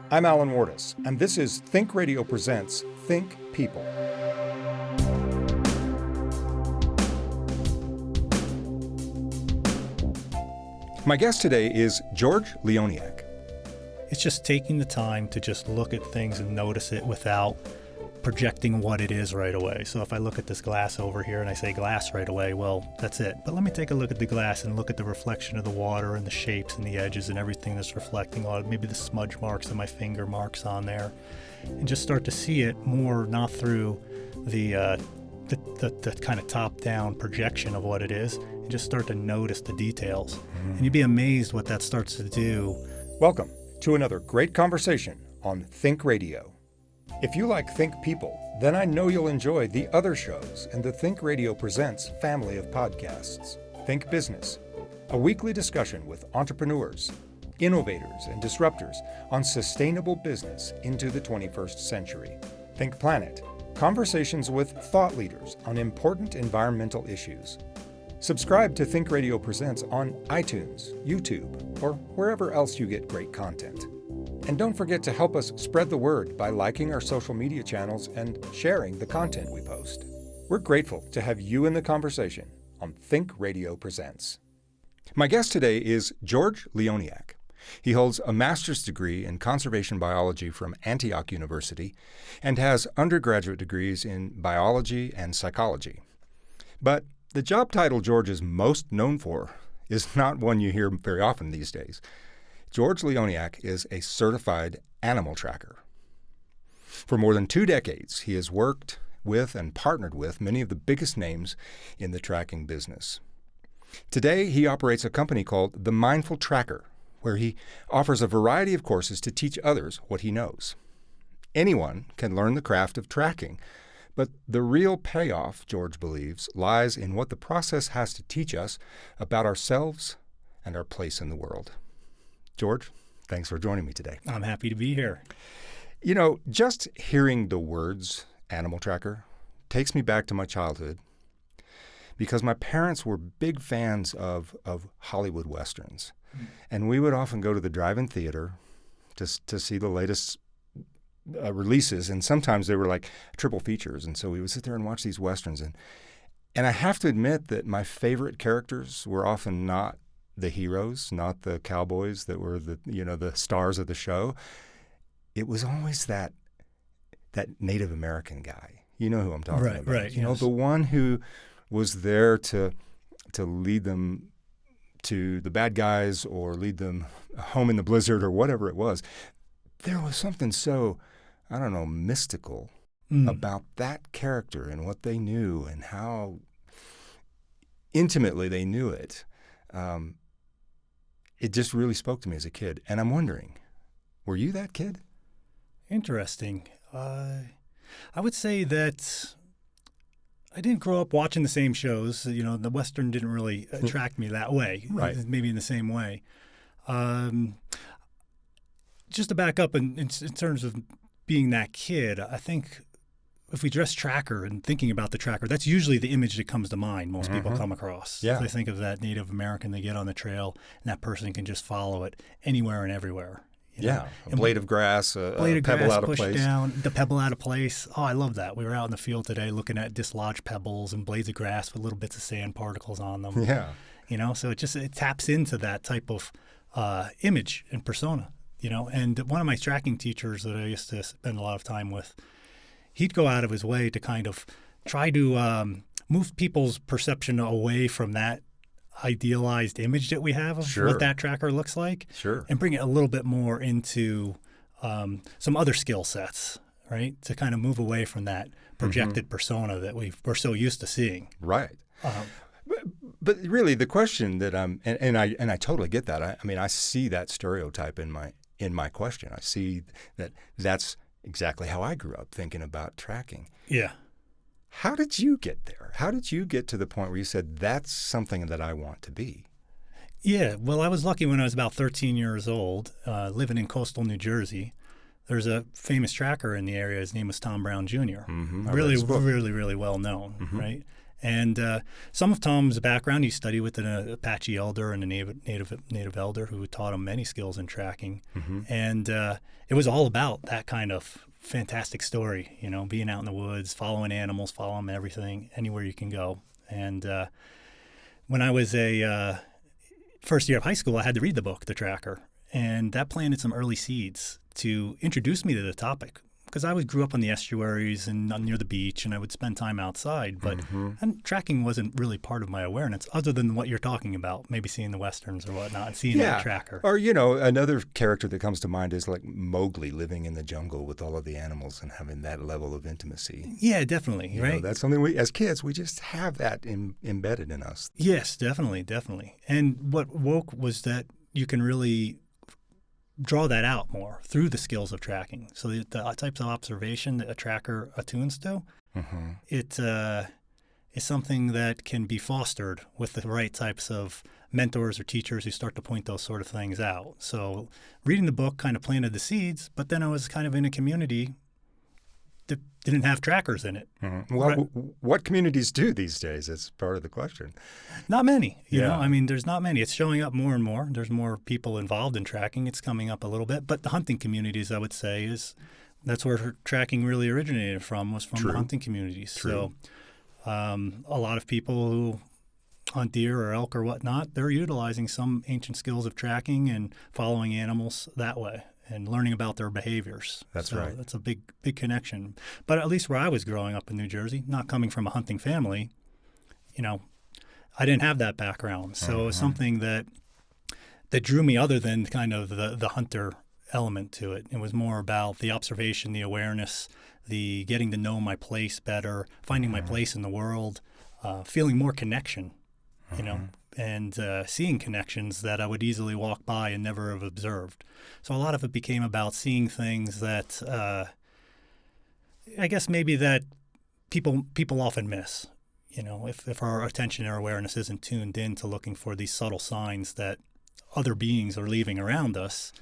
I'm Alan Wartes, and this is ThinkRadio Presents ThinkPeople. My guest today is George Leoniak. It's just taking the time to just look at things and notice it without projecting what it is right away. So if I look at this glass over here and I say glass right away, well, that's it. But let me take a look at the glass and look at the reflection of the water and the shapes and the edges and everything that's reflecting on it, maybe the smudge marks and my finger marks on there, and just start to see it more, not through the kind of top-down projection of what it is, and just start to notice the details. And you'd be amazed what that starts to do. Welcome to another great conversation on Think Radio. If you like Think People, then I know you'll enjoy the other shows in the Think Radio Presents family of podcasts. Think Business, a weekly discussion with entrepreneurs, innovators, and disruptors on sustainable business into the 21st century. Think Planet, conversations with thought leaders on important environmental issues. Subscribe to Think Radio Presents on iTunes, YouTube, or wherever else you get great content. And don't forget to help us spread the word by liking our social media channels and sharing the content we post. We're grateful to have you in the conversation on Think Radio Presents. My guest today is George Leoniak. He holds a master's degree in conservation biology from Antioch University and has undergraduate degrees in biology and psychology. But the job title George is most known for is not one you hear very often these days. George Leoniak is a certified animal tracker. For more than 2 decades, he has worked with and partnered with many of the biggest names in the tracking business. Today, he operates a company called The Mindful Tracker, where he offers a variety of courses to teach others what he knows. Anyone can learn the craft of tracking, but the real payoff, George believes, lies in what the process has to teach us about ourselves and our place in the world. George, thanks for joining me today. I'm happy to be here. You know, just hearing the words animal tracker takes me back to my childhood because my parents were big fans of Hollywood Westerns. And we would often go to the drive-in theater to see the latest releases, and sometimes they were like triple features. And so we would sit there and watch these Westerns. And I have to admit that my favorite characters were often not the heroes, not the cowboys that were the stars of the show. It was always that Native American guy. You know who I'm talking about. Right. You know, the one who was there to lead them to the bad guys or lead them home in the blizzard or whatever it was. There was something so, I don't know, mystical about that character and what they knew and how intimately they knew it. It just really spoke to me as a kid. And I'm wondering, were you that kid? Interesting. I would say that I didn't grow up watching the same shows. You know, the Western didn't really attract me that way, right? Maybe in the same way. Just to back up in terms of being that kid, I think if we address tracker and thinking about the tracker, that's usually the image that comes to mind most people come across. Yeah. They think of that Native American, they get on the trail, and that person can just follow it anywhere and everywhere. You know? A blade of grass, a pebble out of place. Down, the pebble out of place. Oh, I love that. We were out in the field today looking at dislodged pebbles and blades of grass with little bits of sand particles on them. Yeah. You know, so it taps into that type of image and persona, you know. And one of my tracking teachers that I used to spend a lot of time with, he'd go out of his way to kind of try to move people's perception away from that idealized image that we have of what that tracker looks like, and bring it a little bit more into some other skill sets, right? To kind of move away from that projected persona that we're so used to seeing. Right. But really, the question that and I totally get that. I mean, I see that stereotype in my question. I see that's exactly how I grew up thinking about tracking. Yeah. How did you get there? How did you get to the point where you said, that's something that I want to be? Yeah, well, I was lucky when I was about 13 years old, living in coastal New Jersey. There's a famous tracker in the area. His name was Tom Brown Jr. Really, really, really well known, right? And some of Tom's background, he studied with an Apache elder and a native elder who taught him many skills in tracking. And it was all about that kind of fantastic story, being out in the woods, following animals, following everything, anywhere you can go. And when I was a first year of high school, I had to read the book, The Tracker. And that planted some early seeds to introduce me to the topic. Because I grew up on the estuaries and near the beach, and I would spend time outside. But and tracking wasn't really part of my awareness, other than what you're talking about, maybe seeing the westerns or whatnot, and seeing that tracker. Or, another character that comes to mind is like Mowgli living in the jungle with all of the animals and having that level of intimacy. Yeah, definitely, right? That's something as kids, we just have that embedded in us. Yes, definitely. And what woke was that you can really draw that out more through the skills of tracking. So the types of observation that a tracker attunes to, it is something that can be fostered with the right types of mentors or teachers who start to point those sort of things out. So reading the book kind of planted the seeds, but then I was kind of in a community that didn't have trackers in it. Well, what communities do these days? That's part of the question. Not many. You know, I mean, there's not many. It's showing up more and more. There's more people involved in tracking. It's coming up a little bit. But the hunting communities, I would say, that's where tracking really originated from, was from the hunting communities. True. So a lot of people who hunt deer or elk or whatnot, they're utilizing some ancient skills of tracking and following animals that way and learning about their behaviors. That's right. That's a big connection. But at least where I was growing up in New Jersey, not coming from a hunting family, I didn't have that background. So it was something that drew me other than kind of the hunter element to it. It was more about the observation, the awareness, the getting to know my place better, finding my place in the world, feeling more connection, and seeing connections that I would easily walk by and never have observed. So a lot of it became about seeing things that I guess maybe that people often miss. If our attention or awareness isn't tuned in to looking for these subtle signs that other beings are leaving around us,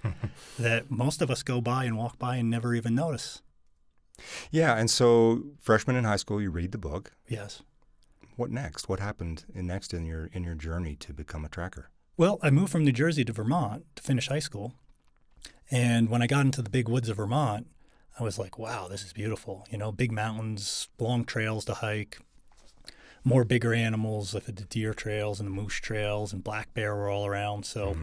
that most of us go by and walk by and never even notice. Yeah, and so freshman in high school, you read the book. Yes. What next? What happened next in your journey to become a tracker? Well, I moved from New Jersey to Vermont to finish high school. And when I got into the big woods of Vermont, I was like, wow, this is beautiful. Big mountains, long trails to hike, more bigger animals like the deer trails and the moose trails, and black bear were all around. So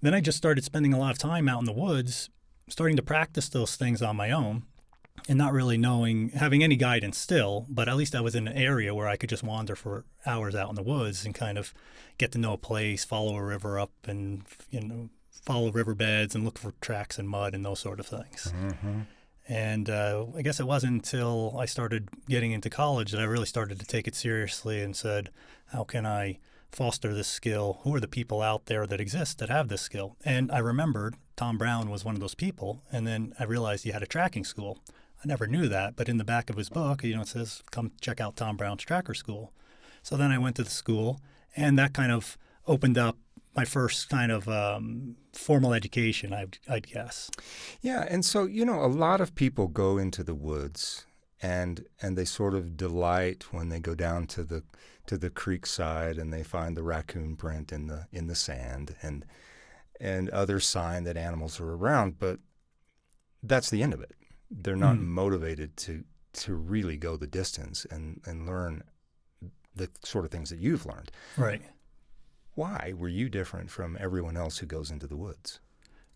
then I just started spending a lot of time out in the woods, starting to practice those things on my own. And not really having any guidance still, but at least I was in an area where I could just wander for hours out in the woods and kind of get to know a place, follow a river up and, follow riverbeds and look for tracks in mud and those sort of things. And I guess it wasn't until I started getting into college that I really started to take it seriously and said, how can I foster this skill? Who are the people out there that exist that have this skill? And I remembered Tom Brown was one of those people. And then I realized he had a tracking school. I never knew that, but in the back of his book, it says, come check out Tom Brown's Tracker School. So then I went to the school, and that kind of opened up my first kind of formal education, I'd guess. Yeah, and so, a lot of people go into the woods, and they sort of delight when they go down to the creek side and they find the raccoon print in the sand and other sign that animals are around, but that's the end of it. They're not motivated to really go the distance and learn the sort of things that you've learned. Right. Why were you different from everyone else who goes into the woods?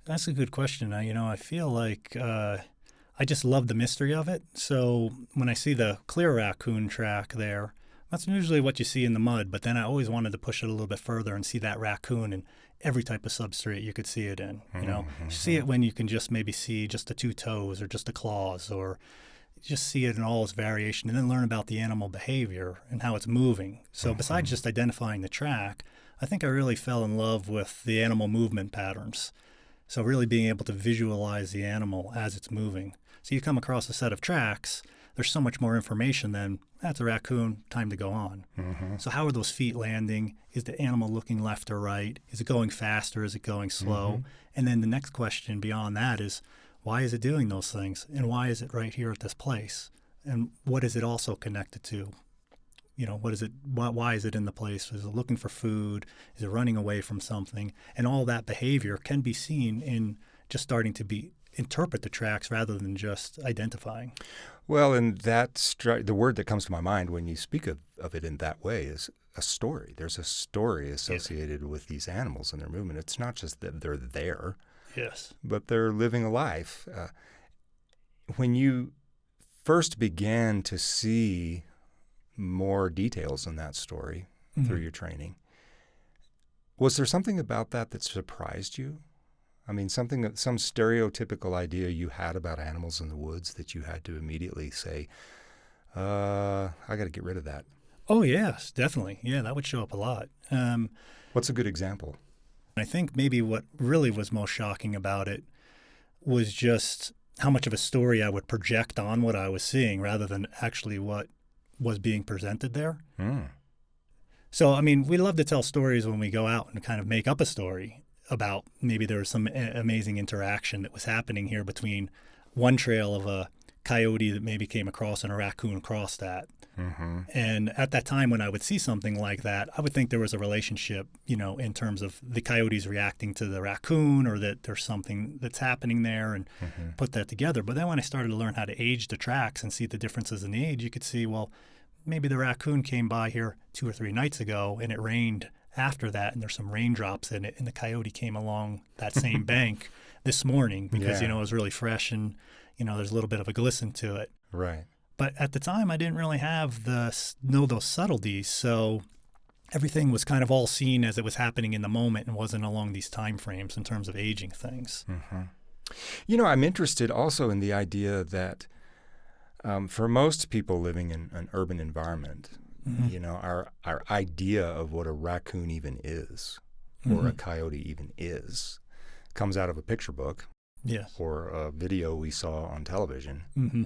That's a good question. I feel like I just love the mystery of it. So when I see the clear raccoon track there, that's usually what you see in the mud. But then I always wanted to push it a little bit further and see that raccoon in every type of substrate you could see it in. You see it when you can just maybe see just the two toes or just the claws, or just see it in all its variation, and then learn about the animal behavior and how it's moving. So besides just identifying the track, I think I really fell in love with the animal movement patterns. So really being able to visualize the animal as it's moving. So you come across a set of tracks, there's so much more information than, that's a raccoon, time to go on. So how are those feet landing? Is the animal looking left or right? Is it going fast or is it going slow? And then the next question beyond that is, why is it doing those things? And why is it right here at this place? And what is it also connected to? What is it? Why is it in the place? Is it looking for food? Is it running away from something? And all that behavior can be seen in just starting to interpret the tracks rather than just identifying. Well, and the word that comes to my mind when you speak of it in that way is a story. There's a story associated with these animals and their movement. It's not just that they're there, yes, but they're living a life. When you first began to see more details in that story through your training, was there something about that surprised you? I mean, some stereotypical idea you had about animals in the woods that you had to immediately say, I got to get rid of that. Oh, yes, definitely. Yeah, that would show up a lot. What's a good example? I think maybe what really was most shocking about it was just how much of a story I would project on what I was seeing rather than actually what was being presented there. So, I mean, we love to tell stories when we go out and kind of make up a story about maybe there was some amazing interaction that was happening here between one trail of a coyote that maybe came across and a raccoon crossed that. Mm-hmm. And at that time when I would see something like that, I would think there was a relationship, in terms of the coyotes reacting to the raccoon or that there's something that's happening there and put that together. But then when I started to learn how to age the tracks and see the differences in the age, you could see, well, maybe the raccoon came by here 2 or 3 nights ago and it rained after that, and there's some raindrops in it, and the coyote came along that same bank this morning because, it was really fresh and, there's a little bit of a glisten to it. Right. But at the time, I didn't really know those subtleties, so everything was kind of all seen as it was happening in the moment and wasn't along these time frames in terms of aging things. Mm-hmm. I'm interested also in the idea that for most people living in an urban environment, our idea of what a raccoon even is or a coyote even is comes out of a picture book or a video we saw on television. Mm-hmm.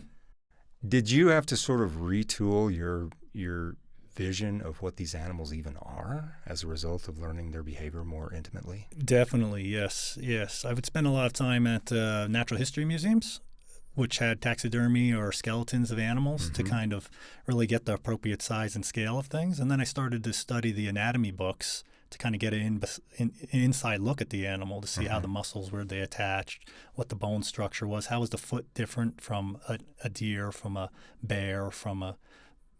Did you have to sort of retool your vision of what these animals even are as a result of learning their behavior more intimately? Definitely, yes. I would spend a lot of time at natural history museums, which had taxidermy or skeletons of animals to kind of really get the appropriate size and scale of things. And then I started to study the anatomy books to kind of get an inside look at the animal to see how the muscles were they attached, what the bone structure was, how was the foot different from a deer, from a bear, from a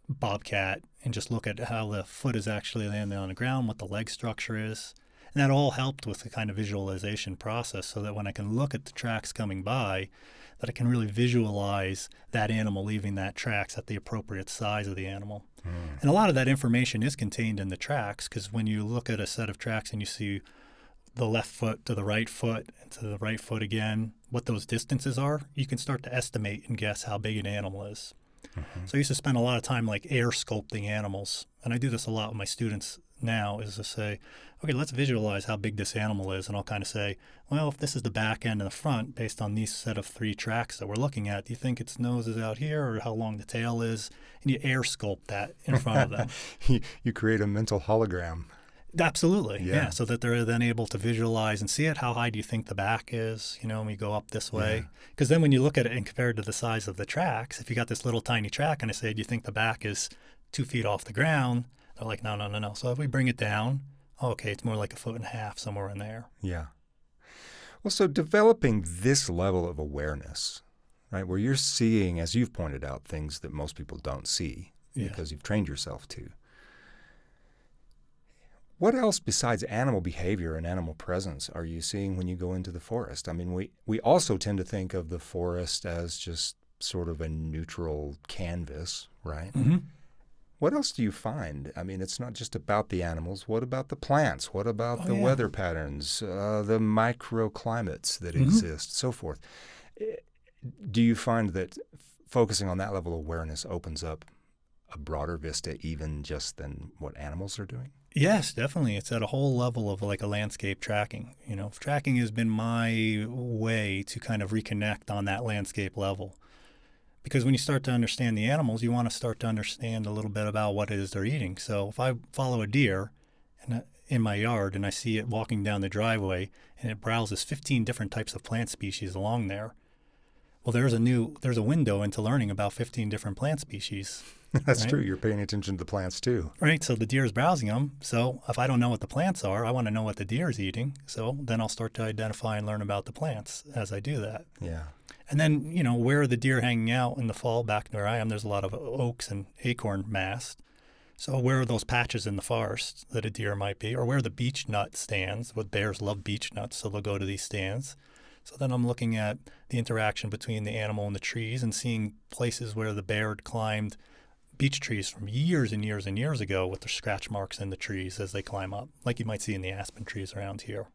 bobcat, and just look at how the foot is actually landing on the ground, what the leg structure is. And that all helped with the kind of visualization process so that when I can look at the tracks coming by, that I can really visualize that animal leaving that tracks at the appropriate size of the animal. And a lot of that information is contained in the tracks because when you look at a set of tracks and you see the left foot to the right foot and to the right foot again, what those distances are, you can start to estimate and guess how big an animal is. So I used to spend a lot of time like air sculpting animals. And I do this a lot with my students now is to say, okay, let's visualize how big this animal is. And I'll kind of say, well, if this is the back end and the front, based on these set of 3 tracks that we're looking at, do you think its nose is out here or how long the tail is? And you air sculpt that in front of them. You create a mental hologram. Absolutely, yeah. So that they're then able to visualize and see it. How high do you think the back is? And we go up this way. Because then when you look at it and compare it to the size of the tracks, if you got this little tiny track and I say, do you think the back is 2 feet off the ground? They're like, no. So if we bring it down, okay, it's more like 1.5 feet, somewhere in there. Yeah. Well, so developing this level of awareness, right, where you're seeing, as you've pointed out, things that most people don't see because you've trained yourself to. What else besides animal behavior and animal presence are you seeing when you go into the forest? I mean, we also tend to think of the forest as just sort of a neutral canvas, right? Mm-hmm. What else do you find? I mean, it's not just about the animals. What about the plants? What about the weather patterns, the microclimates that exist, so forth? Do you find that focusing on that level of awareness opens up a broader vista even just than what animals are doing? Yes, definitely. It's at a whole level of like a landscape tracking. Tracking has been my way to kind of reconnect on that landscape level. Because when you start to understand the animals, you want to start to understand a little bit about what it is they're eating. So if I follow a deer in my yard and I see it walking down the driveway and it browses 15 different types of plant species along there, well, there's a window into learning about 15 different plant species That's right? true. You're paying attention to the plants too. Right, so the deer is browsing them. So if I don't know what the plants are, I want to know what the deer is eating. So then I'll start to identify and learn about the plants as I do that. Yeah. And then, where are the deer hanging out in the fall? Back where I am, there's a lot of oaks and acorn mast. So where are those patches in the forest that a deer might be? Or where are the beech nut stands? What bears love beech nuts, so they'll go to these stands. So then I'm looking at the interaction between the animal and the trees and seeing places where the bear had climbed beech trees from years and years and years ago with their scratch marks in the trees as they climb up, like you might see in the aspen trees around here.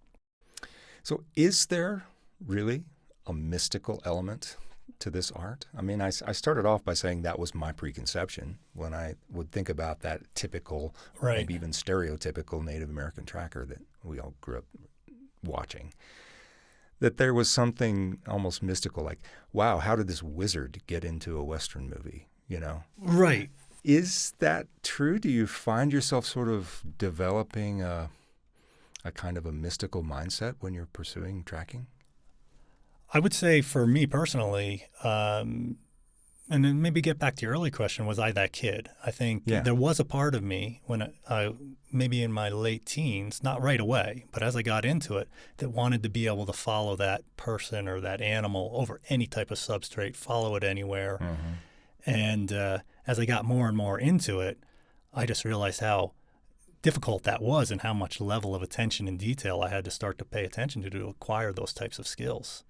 So is there really a mystical element to this art? I mean, I started off by saying that was my preconception when I would think about that typical, Right. maybe even stereotypical Native American tracker that we all grew up watching. That there was something almost mystical, like, wow, how did this wizard get into a Western movie, Right. Is that true? Do you find yourself sort of developing a kind of a mystical mindset when you're pursuing tracking? I would say for me personally, and then maybe get back to your early question, was I that kid? I think there was a part of me when I maybe in my late teens, not right away, but as I got into it, that wanted to be able to follow that person or that animal over any type of substrate, follow it anywhere. Mm-hmm. And as I got more and more into it, I just realized how difficult that was and how much level of attention and detail I had to start to pay attention to acquire those types of skills.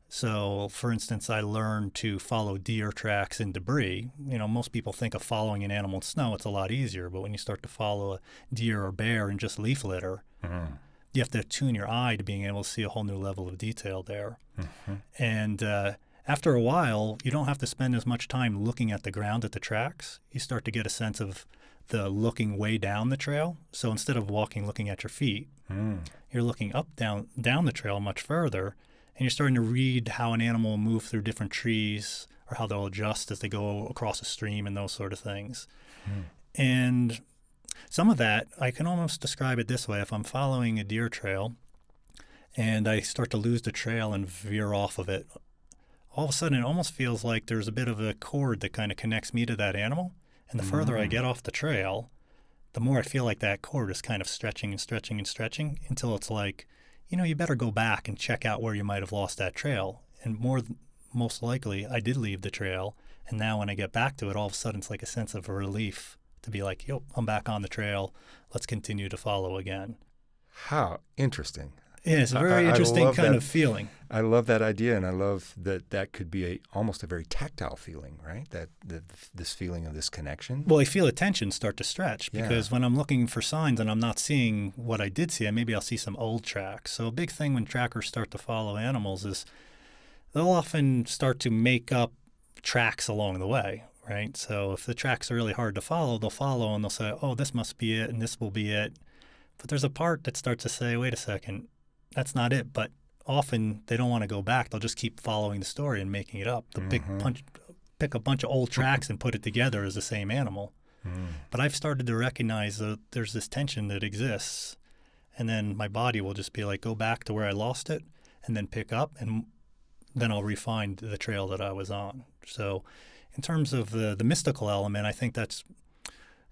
So, for instance, I learned to follow deer tracks in debris. Most people think of following an animal in snow, it's a lot easier. But when you start to follow a deer or bear in just leaf litter, you have to tune your eye to being able to see a whole new level of detail there. Mm-hmm. And after a while, you don't have to spend as much time looking at the ground at the tracks. You start to get a sense of the looking way down the trail. So instead of looking at your feet, you're looking up, down the trail much further. And you're starting to read how an animal will move through different trees or how they'll adjust as they go across a stream and those sort of things. And some of that, I can almost describe it this way. If I'm following a deer trail and I start to lose the trail and veer off of it, all of a sudden it almost feels like there's a bit of a cord that kind of connects me to that animal. And the further I get off the trail, the more I feel like that cord is kind of stretching and stretching and stretching until it's like, you better go back and check out where you might have lost that trail. And most likely, I did leave the trail. And now when I get back to it, all of a sudden, it's like a sense of relief to be like, I'm back on the trail. Let's continue to follow again. How interesting. Yeah, it's a very interesting kind of feeling. I love that idea, and I love that could be almost a very tactile feeling, right? This feeling of this connection. Well, I feel attention start to stretch because when I'm looking for signs and I'm not seeing what I did see, maybe I'll see some old tracks. So a big thing when trackers start to follow animals is they'll often start to make up tracks along the way, right? So if the tracks are really hard to follow, they'll follow and they'll say, oh, this must be it and this will be it. But there's a part that starts to say, wait a second, that's not it. But often they don't want to go back. They'll just keep following the story and making it up. They'll pick a bunch of old tracks and put it together as the same animal. But I've started to recognize that there's this tension that exists. And then my body will just be like, go back to where I lost it and then pick up. And then I'll refine the trail that I was on. So in terms of the mystical element, I think that's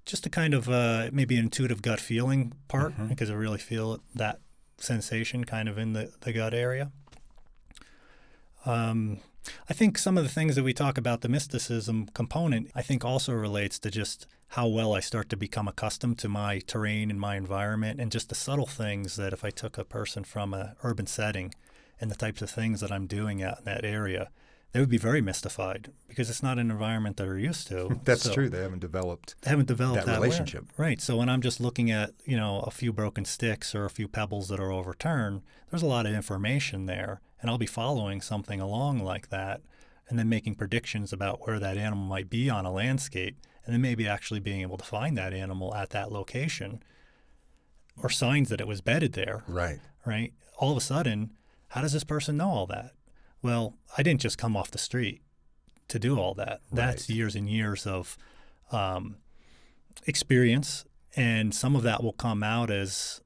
just a kind of maybe an intuitive gut feeling part because I really feel that sensation kind of in the gut area. I think some of the things that we talk about, the mysticism component, I think also relates to just how well I start to become accustomed to my terrain and my environment and just the subtle things that if I took a person from an urban setting and the types of things that I'm doing out in that area, they would be very mystified because it's not an environment that they're used to. That's true. They haven't developed that relationship. Right. So when I'm just looking at, a few broken sticks or a few pebbles that are overturned, there's a lot of information there. And I'll be following something along like that and then making predictions about where that animal might be on a landscape and then maybe actually being able to find that animal at that location or signs that it was bedded there. Right. Right. All of a sudden, how does this person know all that? Well, I didn't just come off the street to do all that. That's years and years of experience, and some of that will come out as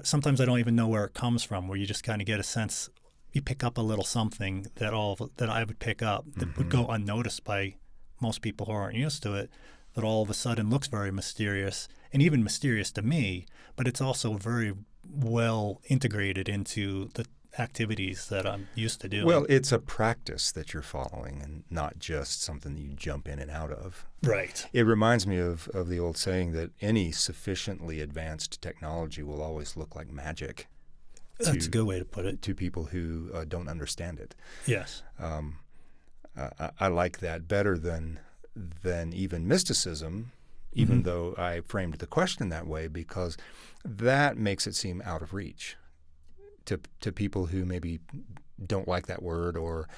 sometimes I don't even know where it comes from, where you just kind of get a sense, you pick up a little something that I would pick up that would go unnoticed by most people who aren't used to it. that all of a sudden looks very mysterious, and even mysterious to me, but it's also very well integrated into the activities that I'm used to doing. Well, it's a practice that you're following and not just something that you jump in and out of. Right. It reminds me of the old saying that any sufficiently advanced technology will always look like magic. That's a good way to put it. To people who don't understand it. Yes. I like that better than even mysticism, even though I framed the question that way, because that makes it seem out of reach to people who maybe don't like that word or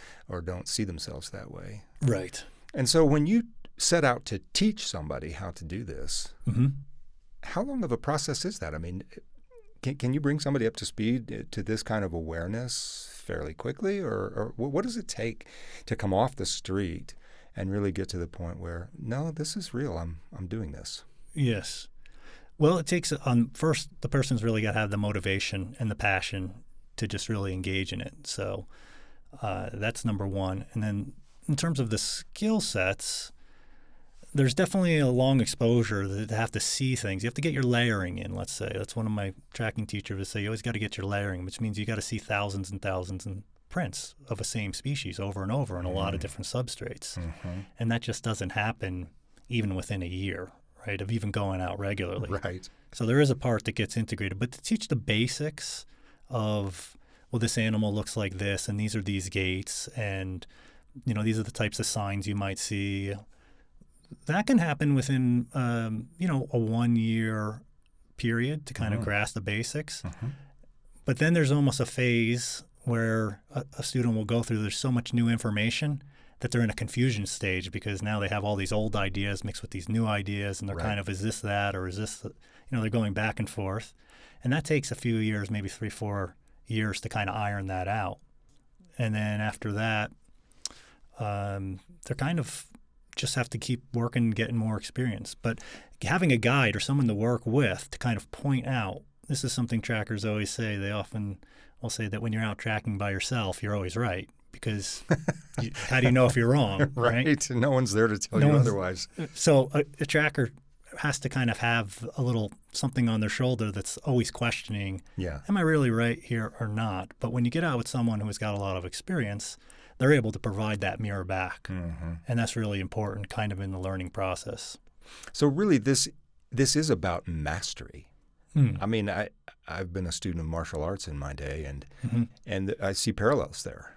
don't see themselves that way. Right. And so when you set out to teach somebody how to do this, how long of a process is that? I mean, can you bring somebody up to speed to this kind of awareness fairly quickly, or what does it take to come off the street and really get to the point where, no, this is real, I'm doing this? Yes. Well, it takes, first, the person's really got to have the motivation and the passion to just really engage in it. So that's number one. And then in terms of the skill sets, there's definitely a long exposure to have to see things. You have to get your layering in, let's say. That's one of my tracking teachers would say, you always got to get your layering, which means you got to see thousands and thousands of prints of a same species over and over on a lot of different substrates. And that just doesn't happen even within a year, right, of even going out regularly. Right. So there is a part that gets integrated. But to teach the basics of, well, this animal looks like this, and these are these gaits, and, you know, these are the types of signs you might see, that can happen within, a 1 year period to kind of grasp the basics. But then there's almost a phase where a student will go through, there's so much new information that they're in a confusion stage, because now they have all these old ideas mixed with these new ideas, and they're kind of, is this that, or is this, they're going back and forth. And that takes a few years, maybe 3-4 years to kind of iron that out. And then after that, they're kind of just have to keep working, getting more experience. But having a guide or someone to work with to kind of point out, this is something trackers always say. They often will say that when you're out tracking by yourself, you're always right, because how do you know if you're wrong? Right. No one's there to tell you otherwise. So a tracker has to kind of have a little something on their shoulder that's always questioning, am I really right here or not? But when you get out with someone who has got a lot of experience, they're able to provide that mirror back. And that's really important kind of in the learning process. So really this is about mastery. I mean, I've been a student of martial arts in my day, and I see parallels there.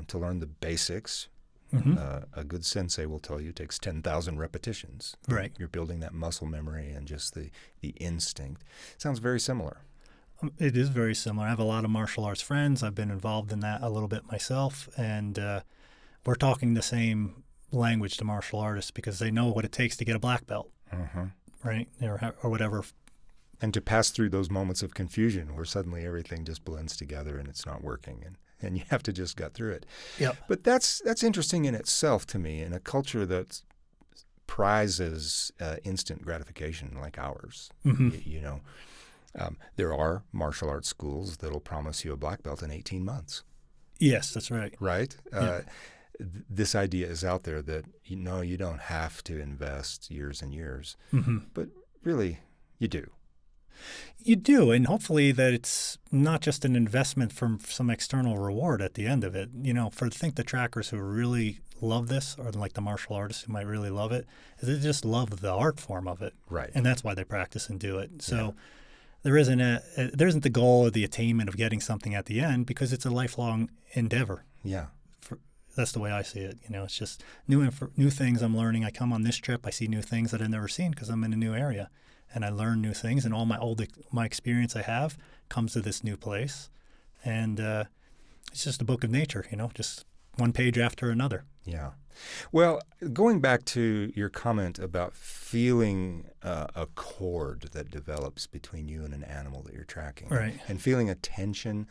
To learn the basics, a good sensei will tell you it takes 10,000 repetitions. Right. You're building that muscle memory and just the instinct. Sounds very similar. It is very similar. I have a lot of martial arts friends. I've been involved in that a little bit myself, and we're talking the same language to martial artists because they know what it takes to get a black belt, right, or whatever. And to pass through those moments of confusion where suddenly everything just blends together and it's not working, and you have to just get through it. Yep. But that's interesting in itself to me, in a culture that prizes instant gratification like ours. There are martial arts schools that'll promise you a black belt in 18 months. Yes, that's right. Right? This idea is out there that, you don't have to invest years and years. But really, you do. You do, and hopefully that it's not just an investment from some external reward at the end of it. For the trackers who really love this, or like the martial artists who might really love it, is they just love the art form of it. Right. And that's why they practice and do it. So there isn't the goal or the attainment of getting something at the end, because it's a lifelong endeavor. Yeah. That's the way I see it. It's just new things I'm learning. I come on this trip, I see new things that I've never seen because I'm in a new area. And I learn new things, and all my experience I have comes to this new place. And it's just a book of nature, just one page after another. Yeah. Well, going back to your comment about feeling a cord that develops between you and an animal that you're tracking, right, and feeling a tension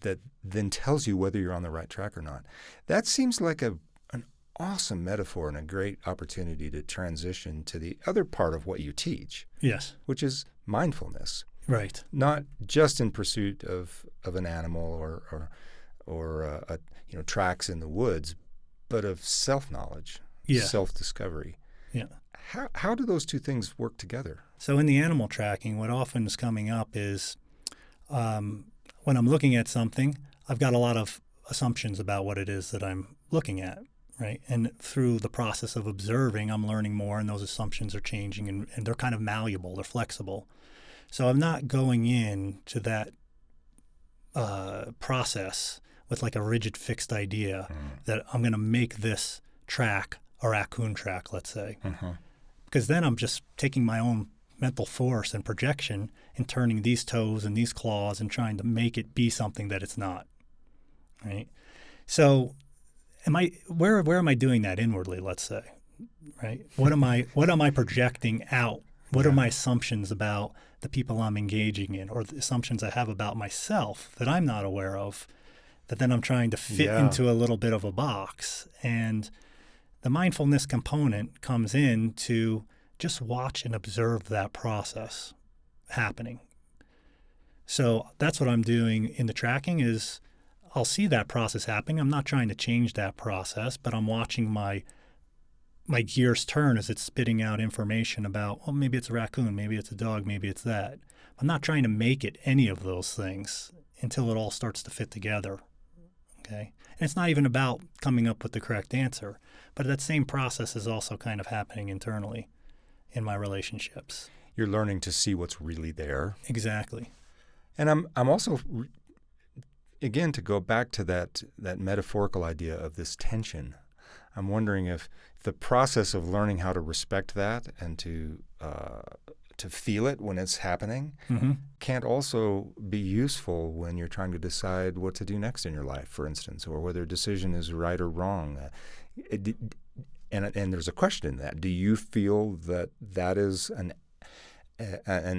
that then tells you whether you're on the right track or not, that seems like an awesome metaphor and a great opportunity to transition to the other part of what you teach. Yes. Which is mindfulness. Right. Not just in pursuit of an animal or tracks in the woods, but of self-knowledge, self-discovery. Yeah. How do those two things work together? So in the animal tracking, what often is coming up is when I'm looking at something, I've got a lot of assumptions about what it is that I'm looking at, right? And through the process of observing, I'm learning more, and those assumptions are changing, and they're kind of malleable, they're flexible. So I'm not going into that process with like a rigid fixed idea that I'm going to make this track a raccoon track, let's say. Because then I'm just taking my own mental force and projection and turning these toes and these claws and trying to make it be something that it's not, right? So where am I doing that inwardly, let's say, right? What am I projecting out? What are my assumptions about the people I'm engaging in, or the assumptions I have about myself that I'm not aware of, that then I'm trying to fit into a little bit of a box? And the mindfulness component comes in to just watch and observe that process happening. So that's what I'm doing in the tracking is I'll see that process happening. I'm not trying to change that process, but I'm watching my gears turn as it's spitting out information about, well, maybe it's a raccoon, maybe it's a dog, maybe it's that. I'm not trying to make it any of those things until it all starts to fit together. Okay? And it's not even about coming up with the correct answer, but that same process is also kind of happening internally in my relationships. You're learning to see what's really there. Exactly. And I'm also, again, to go back to that metaphorical idea of this tension, I'm wondering if the process of learning how to respect that and to feel it when it's happening can't also be useful when you're trying to decide what to do next in your life, for instance, or whether a decision is right or wrong. And there's a question in that. Do you feel that is an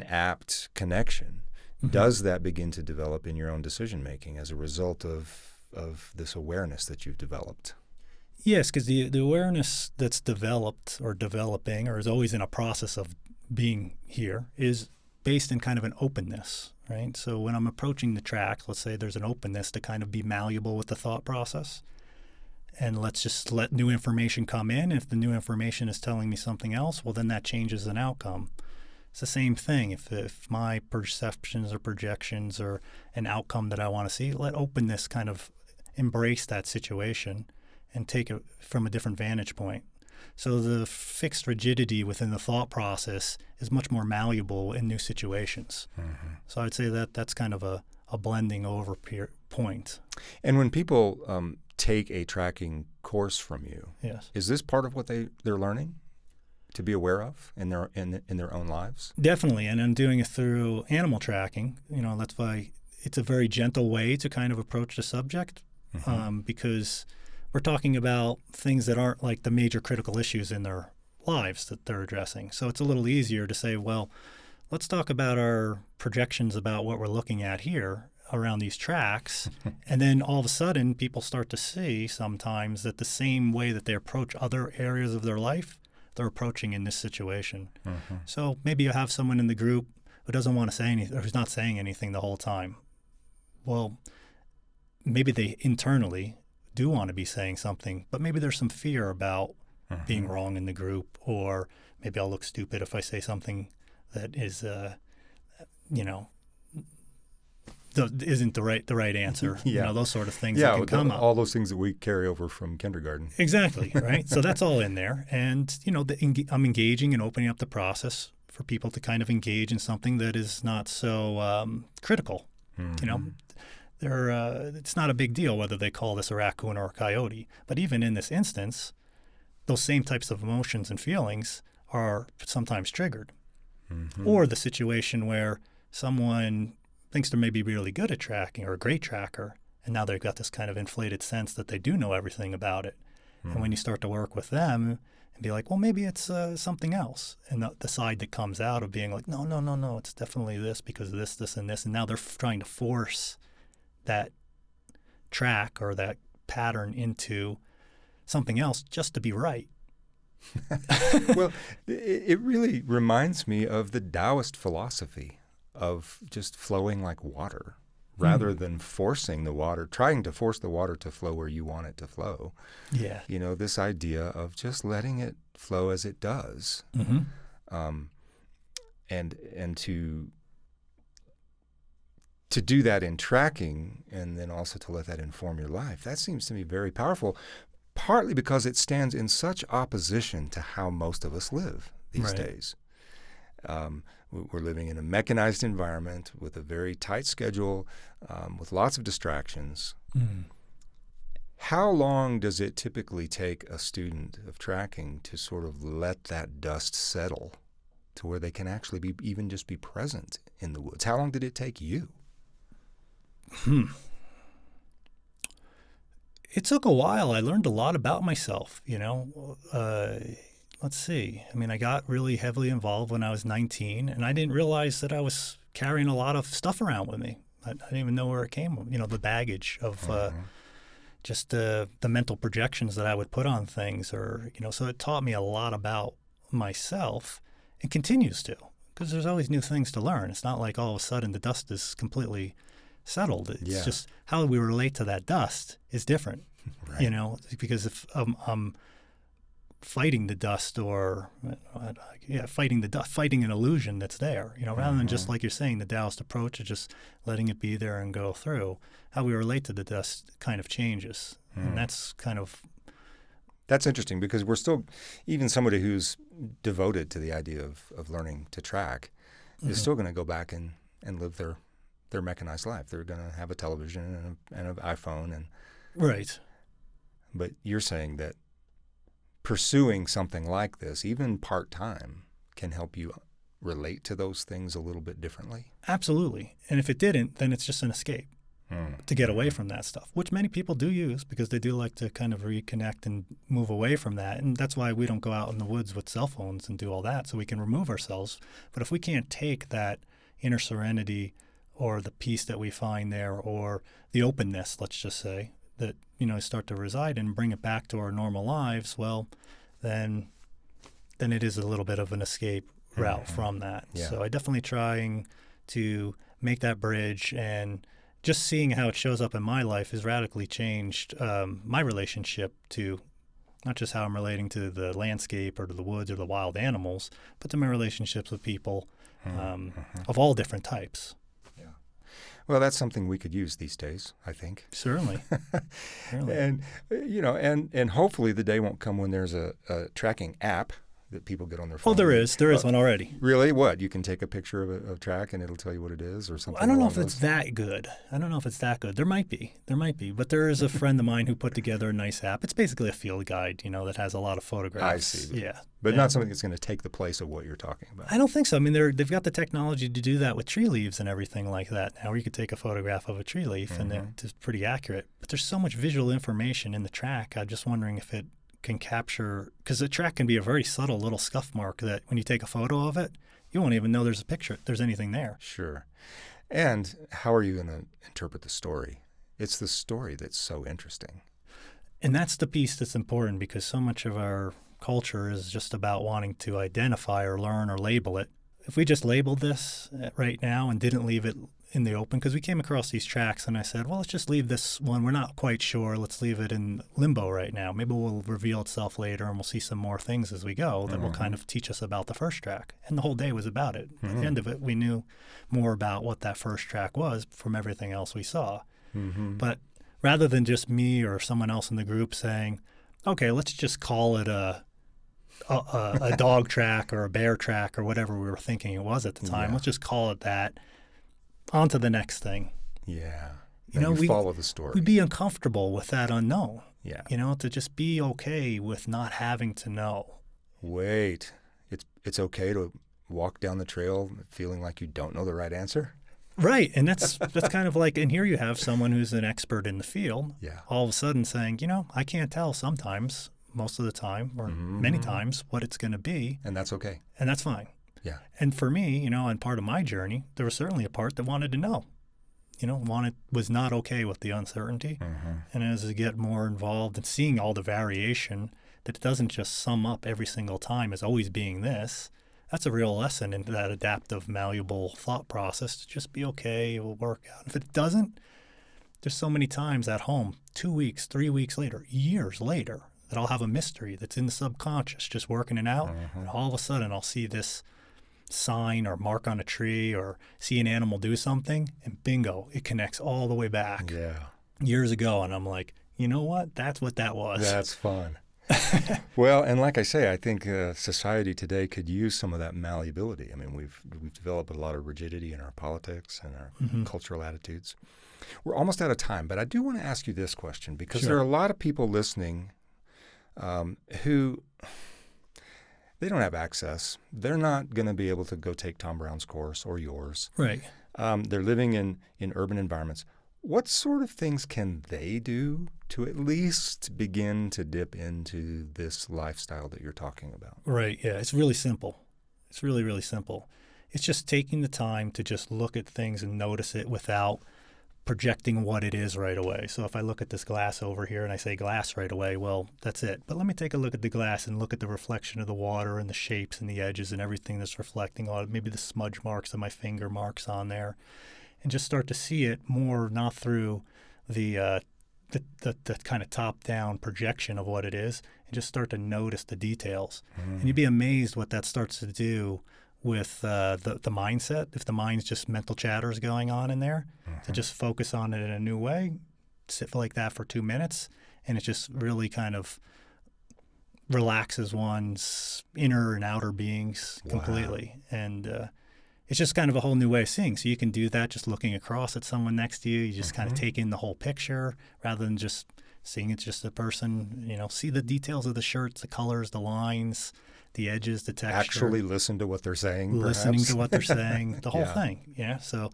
apt connection? Does that begin to develop in your own decision making as a result of this awareness that you've developed? Yes, because the awareness that's developed or developing or is always in a process of being here is based in kind of an openness, right? So when I'm approaching the track, let's say there's an openness to kind of be malleable with the thought process. And let's just let new information come in. If the new information is telling me something else, well, then that changes an outcome. It's the same thing. If my perceptions or projections are an outcome that I want to see, let openness kind of embrace that situation and take it from a different vantage point. So the fixed rigidity within the thought process is much more malleable in new situations. So I'd say that's kind of a blending over point. And when people take a tracking course from you, yes, is this part of what they're learning to be aware of in their own lives? Definitely, and I'm doing it through animal tracking. That's why it's a very gentle way to kind of approach the subject, because we're talking about things that aren't like the major critical issues in their lives that they're addressing. So it's a little easier to say, well, let's talk about our projections about what we're looking at here around these tracks. And then all of a sudden, people start to see sometimes that the same way that they approach other areas of their life, they're approaching in this situation. So maybe you have someone in the group who doesn't want to say anything, or who's not saying anything the whole time. Well, maybe they internally do want to be saying something, but maybe there's some fear about being wrong in the group, or maybe I'll look stupid if I say something that is, isn't the right answer. Those sort of things that can come up. All those things that we carry over from kindergarten. Exactly, right? So that's all in there. And, I'm engaging and opening up the process for people to kind of engage in something that is not so critical. It's not a big deal whether they call this a raccoon or a coyote. But even in this instance, those same types of emotions and feelings are sometimes triggered. Or the situation where someone thinks they're maybe really good at tracking or a great tracker, and now they've got this kind of inflated sense that they do know everything about it. And when you start to work with them and be like, well, maybe it's something else. And the side that comes out of being like, no, it's definitely this because of this, and this. And now they're trying to force that track or that pattern into something else just to be right. Well, it really reminds me of the Taoist philosophy of just flowing like water, rather than forcing the water, trying to force the water to flow where you want it to flow. Yeah. You know, this idea of just letting it flow as it does. And to do that in tracking, and then also to let that inform your life, that seems to me very powerful, partly because it stands in such opposition to how most of us live these days. We're living in a mechanized environment with a very tight schedule, with lots of distractions. How long does it typically take a student of tracking to sort of let that dust settle to where they can actually even just be present in the woods? How long did it take you? It took a while. I learned a lot about myself, Let's see. I mean, I got really heavily involved when I was 19, and I didn't realize that I was carrying a lot of stuff around with me. I didn't even know where it came from, the baggage of just the mental projections that I would put on things, so it taught me a lot about myself, and continues to, because there's always new things to learn. It's not like all of a sudden the dust is completely settled. It's just how we relate to that dust is different, because if I'm fighting the dust or fighting an illusion that's there, rather than just like you're saying, the Taoist approach of just letting it be there and go through, how we relate to the dust kind of changes. And that's interesting, because we're still, even somebody who's devoted to the idea of learning to track is still going to go back and live their mechanized life. They're going to have a television and an iPhone. Right. But you're saying that pursuing something like this, even part-time, can help you relate to those things a little bit differently? Absolutely. And if it didn't, then it's just an escape to get away from that stuff, which many people do use because they do like to kind of reconnect and move away from that. And that's why we don't go out in the woods with cell phones and do all that, so we can remove ourselves. But if we can't take that inner serenity or the peace that we find there, or the openness, let's just say, that start to reside and bring it back to our normal lives, well, then it is a little bit of an escape route from that. Yeah. So I definitely trying to make that bridge, and just seeing how it shows up in my life has radically changed my relationship to not just how I'm relating to the landscape or to the woods or the wild animals, but to my relationships with people of all different types. Well, that's something we could use these days, I think. Certainly. And and hopefully the day won't come when there's a tracking app that people get on their phone. Oh, there is one already. Really? What? You can take a picture of a track and it'll tell you what it is, or something? I don't know if it's that good. There might be. But there is a friend of mine who put together a nice app. It's basically a field guide, that has a lot of photographs. I see. Yeah. But not something that's going to take the place of what you're talking about. I don't think so. I mean, they've got the technology to do that with tree leaves and everything like that now, where you could take a photograph of a tree leaf and it's pretty accurate. But there's so much visual information in the track. I'm just wondering if it can capture, because the track can be a very subtle little scuff mark that when you take a photo of it, you won't even know there's anything there. Sure. And how are you going to interpret the story? It's the story that's so interesting. And that's the piece that's important, because so much of our culture is just about wanting to identify or learn or label it. If we just labeled this right now and didn't leave it in the open, because we came across these tracks and I said, well, let's just leave this one. We're not quite sure. Let's leave it in limbo right now. Maybe we'll reveal itself later and we'll see some more things as we go that will kind of teach us about the first track. And the whole day was about it. At the end of it, we knew more about what that first track was from everything else we saw. But rather than just me or someone else in the group saying, okay, let's just call it a dog track or a bear track or whatever we were thinking it was at the time. Let's just call it that. On to the next thing. Yeah. We follow the story. We'd be uncomfortable with that unknown. Yeah. To just be okay with not having to know. Wait. It's okay to walk down the trail feeling like you don't know the right answer? Right. And that's kind of like, and here you have someone who's an expert in the field. Yeah. All of a sudden saying, I can't tell sometimes, most of the time, or many times, what it's going to be. And that's okay. And that's fine. Yeah. And for me, and part of my journey, there was certainly a part that wanted to know. Was not okay with the uncertainty. And as I get more involved and seeing all the variation, that it doesn't just sum up every single time as always being this, that's a real lesson in that adaptive, malleable thought process to just be okay. It will work out. If it doesn't, there's so many times at home, 2 weeks, 3 weeks later, years later, that I'll have a mystery that's in the subconscious just working it out. And all of a sudden I'll see this sign or mark on a tree or see an animal do something, and bingo, it connects all the way back years ago. And I'm like, you know what? That's what that was. That's fun. Well, and like I say, I think society today could use some of that malleability. I mean, we've developed a lot of rigidity in our politics and our cultural attitudes. We're almost out of time, but I do want to ask you this question, because there are a lot of people listening who they don't have access. They're not going to be able to go take Tom Brown's course or yours. Right. They're living in urban environments. What sort of things can they do to at least begin to dip into this lifestyle that you're talking about? Right. Yeah. It's really simple. It's really, really simple. It's just taking the time to just look at things and notice it without projecting what it is right away. So if I look at this glass over here and I say glass right away, well, that's it. But let me take a look at the glass and look at the reflection of the water and the shapes and the edges and everything that's reflecting on it, maybe the smudge marks of my finger marks on there, and just start to see it more, not through the kind of top-down projection of what it is, and just start to notice the details. And you'd be amazed what that starts to do with the mindset. If the mind's just mental chatters going on in there, to just focus on it in a new way, sit like that for 2 minutes, and it just really kind of relaxes one's inner and outer beings completely. And it's just kind of a whole new way of seeing. So you can do that just looking across at someone next to you. You just kind of take in the whole picture rather than just seeing it's just a person. You know, see the details of the shirts, the colors, the lines, the edges, the texture. Actually listen to what they're saying, Listening to what they're saying, the whole thing. Yeah. So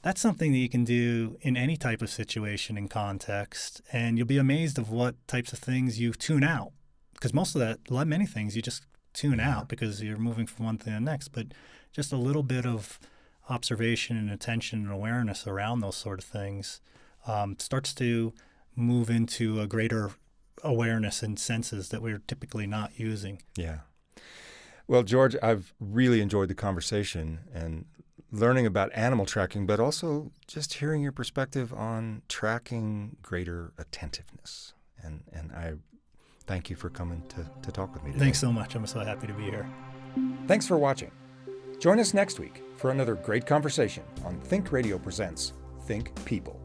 that's something that you can do in any type of situation and context. And you'll be amazed of what types of things you tune out. Because most of that, many things you just tune out because you're moving from one thing to the next. But just a little bit of observation and attention and awareness around those sort of things starts to move into a greater awareness and senses that we're typically not using. Yeah. Well, George, I've really enjoyed the conversation and learning about animal tracking, but also just hearing your perspective on tracking greater attentiveness. And I thank you for coming to talk with me today. Thanks so much. I'm so happy to be here. Thanks for watching. Join us next week for another great conversation on ThinkRadio Presents Think People.